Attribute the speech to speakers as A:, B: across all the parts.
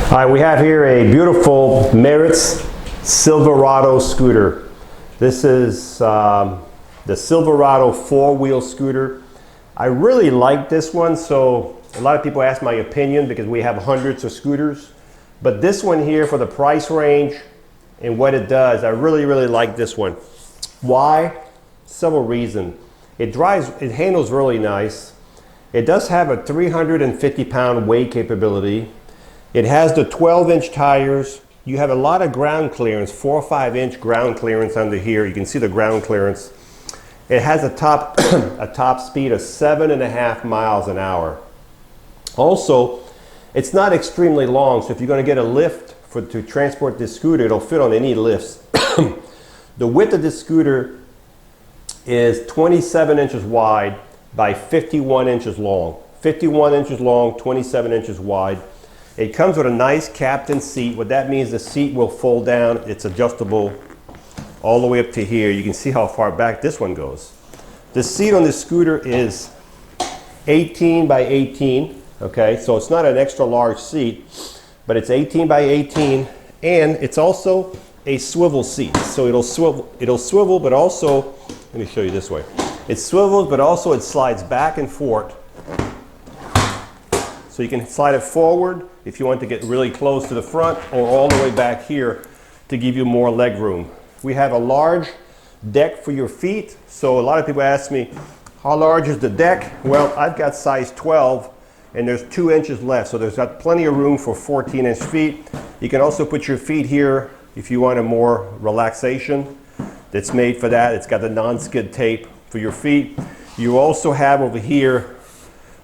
A: All right, we have here a beautiful Merit's Silverado scooter. This is the Silverado four-wheel scooter. I really like this one, so a lot of people ask my opinion because we have hundreds of scooters. But this one here, for the price range and what it does, I really like this one. Why? Several reasons. It handles really nice. It does have a 350-pound weight capability. It has the 12-inch tires. You have a lot of ground clearance, 4 or 5-inch ground clearance under here. You can see the ground clearance. It has a top speed of 7.5 miles an hour. Also, it's not extremely long, so if you're going to get a lift to transport this scooter, it'll fit on any lifts. The width of this scooter is 27 inches wide by 51 inches long. 51 inches long, 27 inches wide. It comes with a nice captain seat. What that means, the seat will fold down. It's adjustable all the way up to here. You can see how far back this one goes. The seat on this scooter is 18 by 18. Okay, so it's not an extra large seat, but it's 18 by 18, and it's also a swivel seat. So it'll swivel, but also, let me show you this way. It swivels, but also it slides back and forth. So you can slide it forward if you want to get really close to the front, or all the way back here to give you more leg room. We have a large deck for your feet. So a lot of people ask me, how large is the deck? Well, I've got size 12, and there's 2 inches left. So there's got plenty of room for 14-inch feet. You can also put your feet here if you want a more relaxation. That's made for that. It's got the non-skid tape for your feet. You also have over here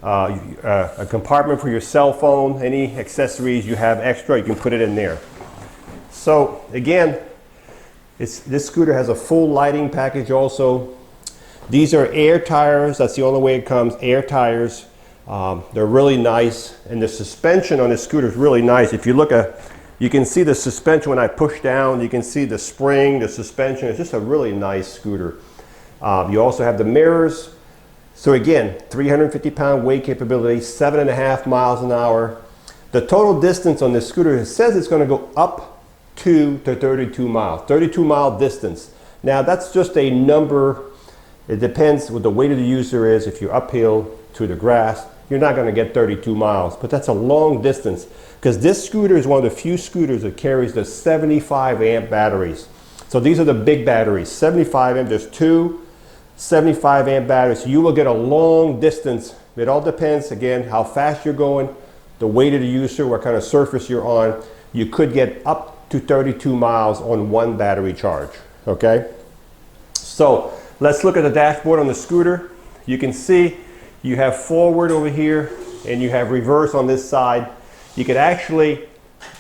A: a compartment for your cell phone. Any accessories you have extra, you can put it in there. So again, this scooter has a full lighting package also. These are air tires. That's the only way it comes, air tires. They're really nice, and the suspension on this scooter is really nice. If you look you can see the suspension when I push down. You can see the spring, the suspension. It's just a really nice scooter. You also have the mirrors. So again, 350-pound weight capability, 7.5 miles an hour. The total distance on this scooter, it says it's going to go up to 32 miles, 32-mile distance. Now that's just a number. It depends what the weight of the user is. If you're uphill to the grass, you're not going to get 32 miles, but that's a long distance, because this scooter is one of the few scooters that carries the 75 amp batteries. So these are the big batteries, 75 amp. There's two 75 amp batteries. So you will get a long distance. It all depends, again, how fast you're going, the weight of the user, what kind of surface you're on. You could get up to 32 miles on one battery charge, okay? So let's look at the dashboard on the scooter. You can see you have forward over here, and you have reverse on this side. You can actually,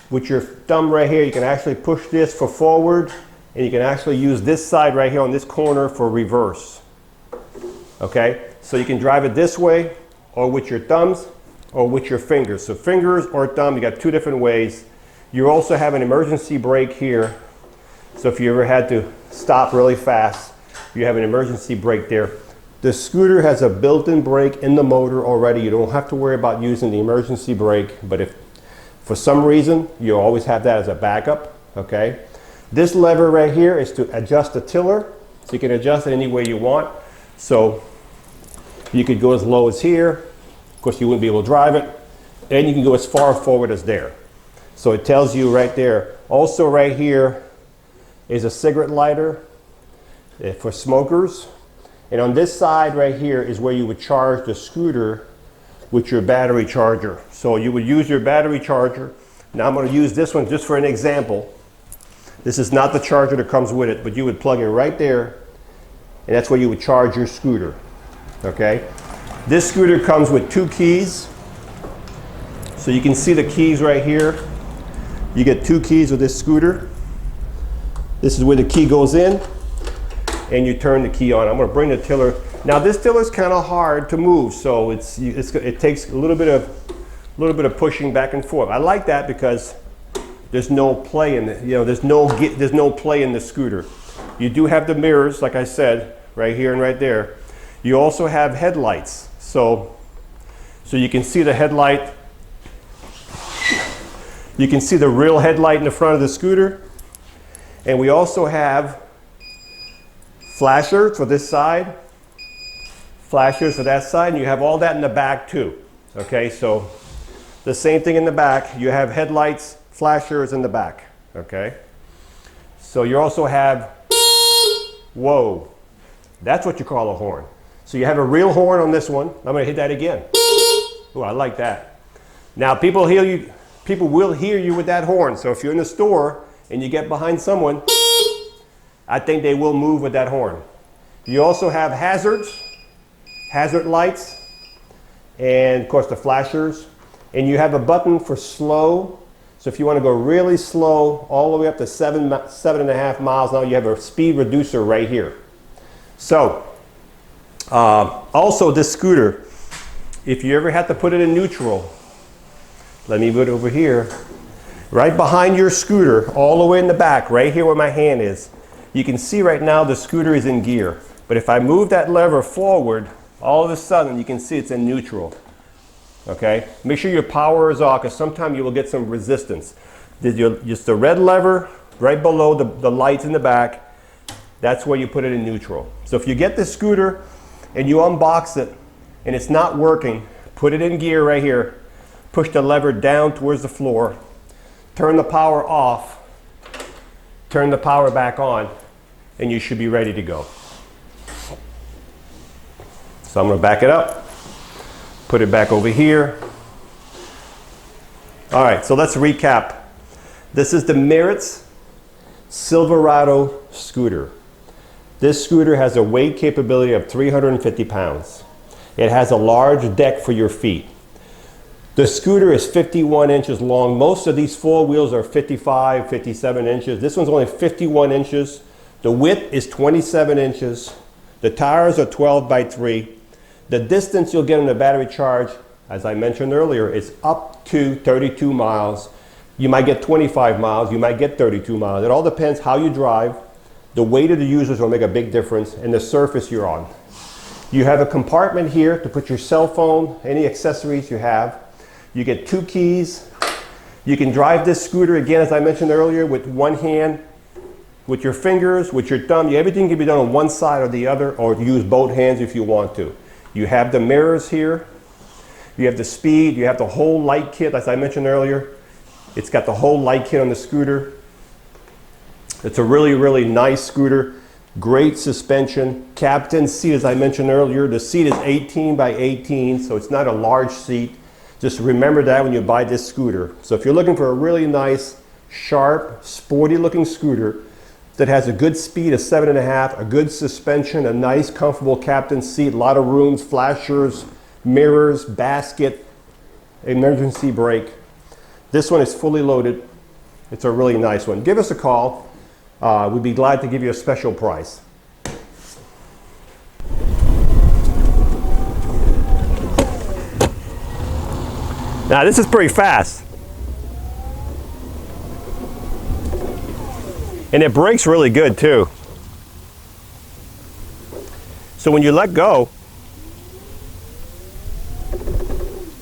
A: with your thumb right here, you can actually push this for forward, and you can actually use this side right here on this corner for reverse. Okay, so you can drive it this way, or with your thumbs, or with your fingers. So fingers or thumb, you got two different ways. You also have an emergency brake here. So if you ever had to stop really fast, you have an emergency brake there. The scooter has a built-in brake in the motor already. You don't have to worry about using the emergency brake, but if for some reason, you always have that as a backup, okay? This lever right here is to adjust the tiller, so you can adjust it any way you want. So you could go as low as here. Of course, you wouldn't be able to drive it. And you can go as far forward as there. So it tells you right there. Also right here is a cigarette lighter for smokers. And on this side right here is where you would charge the scooter with your battery charger. So you would use your battery charger. Now I'm going to use this one just for an example. This is not the charger that comes with it, but you would plug it right there, and that's where you would charge your scooter. Okay? This scooter comes with 2 keys. So you can see the keys right here. You get 2 keys with this scooter. This is where the key goes in, and you turn the key on. I'm going to bring the tiller. Now this tiller is kind of hard to move, so it takes a little bit of pushing back and forth. I like that because there's no play in it. You know, there's no play in the scooter. You do have the mirrors, like I said, right here and right there. You also have headlights, so you can see the headlight. You can see the real headlight in the front of the scooter. And we also have flashers for this side, flashers for that side, and you have all that in the back too. Okay, so the same thing in the back. You have headlights, flashers in the back. Okay, so you also have, whoa, that's what you call a horn. So you have a real horn on this one. I'm gonna hit that again. Oh, I like that. Now people will hear you with that horn. So if you're in the store and you get behind someone, I think they will move with that horn. You also have hazard lights, and of course the flashers. And you have a button for slow. So if you want to go really slow, all the way up to 7.5 miles an hour, you have a speed reducer right here. So also this scooter, if you ever have to put it in neutral, let me put it over here, right behind your scooter, all the way in the back, right here where my hand is, you can see right now the scooter is in gear. But if I move that lever forward, all of a sudden you can see it's in neutral. Okay, make sure your power is off, because sometimes you will get some resistance. Just the red lever right below the lights in the back, that's where you put it in neutral. So if you get the scooter and you unbox it and it's not working, put it in gear right here, push the lever down towards the floor, turn the power off, turn the power back on, and you should be ready to go. So I'm going to back it up. Put it back over here. All right, so let's recap. This is the Marc's Silverado scooter. This scooter has a weight capability of 350 pounds. It has a large deck for your feet. The scooter is 51 inches long. Most of these four wheels are 55, 57 inches. This one's only 51 inches. The width is 27 inches. The tires are 12 by 3. The distance you'll get on the battery charge, as I mentioned earlier, is up to 32 miles. You might get 25 miles, you might get 32 miles. It all depends how you drive. The weight of the users will make a big difference, and the surface you're on. You have a compartment here to put your cell phone, any accessories you have. You get 2 keys. You can drive this scooter, again, as I mentioned earlier, with one hand, with your fingers, with your thumb. Everything can be done on one side or the other, or use both hands if you want to. You have the mirrors here, you have the speed, you have the whole light kit, as I mentioned earlier. It's got the whole light kit on the scooter. It's a really, really nice scooter. Great suspension. Captain seat, as I mentioned earlier, the seat is 18 by 18, so it's not a large seat. Just remember that when you buy this scooter. So if you're looking for a really nice, sharp, sporty looking scooter that has a good speed of 7.5, a good suspension, a nice comfortable captain seat, a lot of rooms, flashers, mirrors, basket, emergency brake. This one is fully loaded. It's a really nice one. Give us a call. We'd be glad to give you a special price. Now this is pretty fast. And it brakes really good too. So when you let go,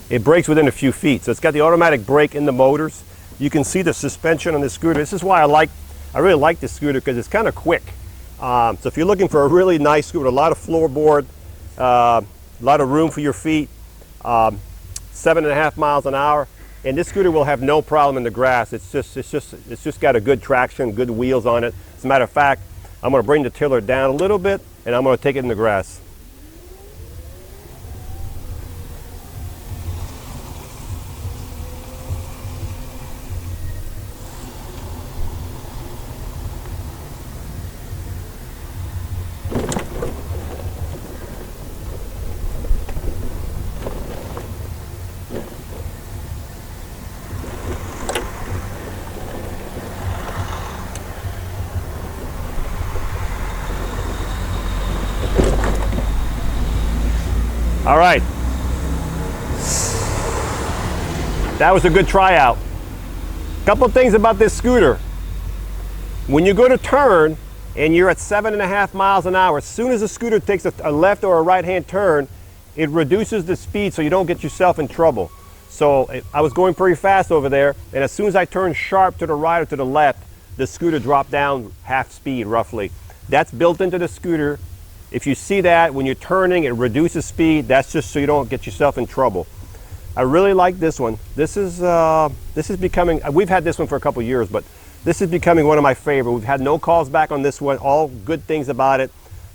A: it brakes within a few feet. So it's got the automatic brake in the motors. You can see the suspension on the scooter. This is why I really like this scooter, because it's kind of quick. So if you're looking for a really nice scooter, a lot of floorboard, a lot of room for your feet, 7.5 miles an hour, and this scooter will have no problem in the grass. It's just got a good traction, good wheels on it. As a matter of fact, I'm going to bring the tiller down a little bit, and I'm going to take it in the grass. All right, that was a good tryout. Couple of things about this scooter. When you go to turn and you're at 7.5 miles an hour, as soon as the scooter takes a left or a right-hand turn, it reduces the speed so you don't get yourself in trouble. So I was going pretty fast over there, and as soon as I turned sharp to the right or to the left, the scooter dropped down half speed roughly. That's built into the scooter. If you see that when you're turning, it reduces speed. That's just so you don't get yourself in trouble. I really like this one. This is becoming, we've had this one for a couple years, but this is becoming one of my favorite. We've had no calls back on this one, all good things about it.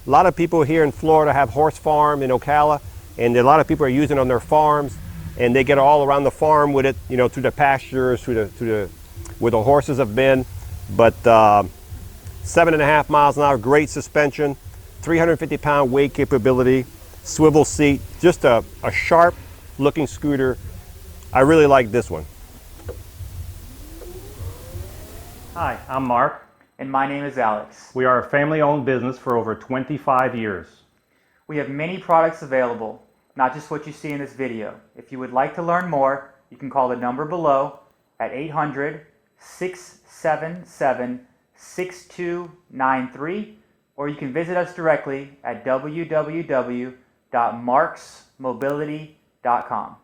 A: A lot of people here in Florida have horse farm in Ocala, and a lot of people are using it on their farms, and they get all around the farm with it, you know, through the pastures, where the horses have been. But 7.5 miles an hour, great suspension, 350-pound weight capability, swivel seat, just a sharp looking scooter. I really like this one.
B: Hi, I'm Mark.
C: And my name is Alex.
B: We are a family-owned business for over 25 years.
C: We have many products available, not just what you see in this video. If you would like to learn more, you can call the number below at 800-677-6293, or you can visit us directly at www.marcsmobility.com.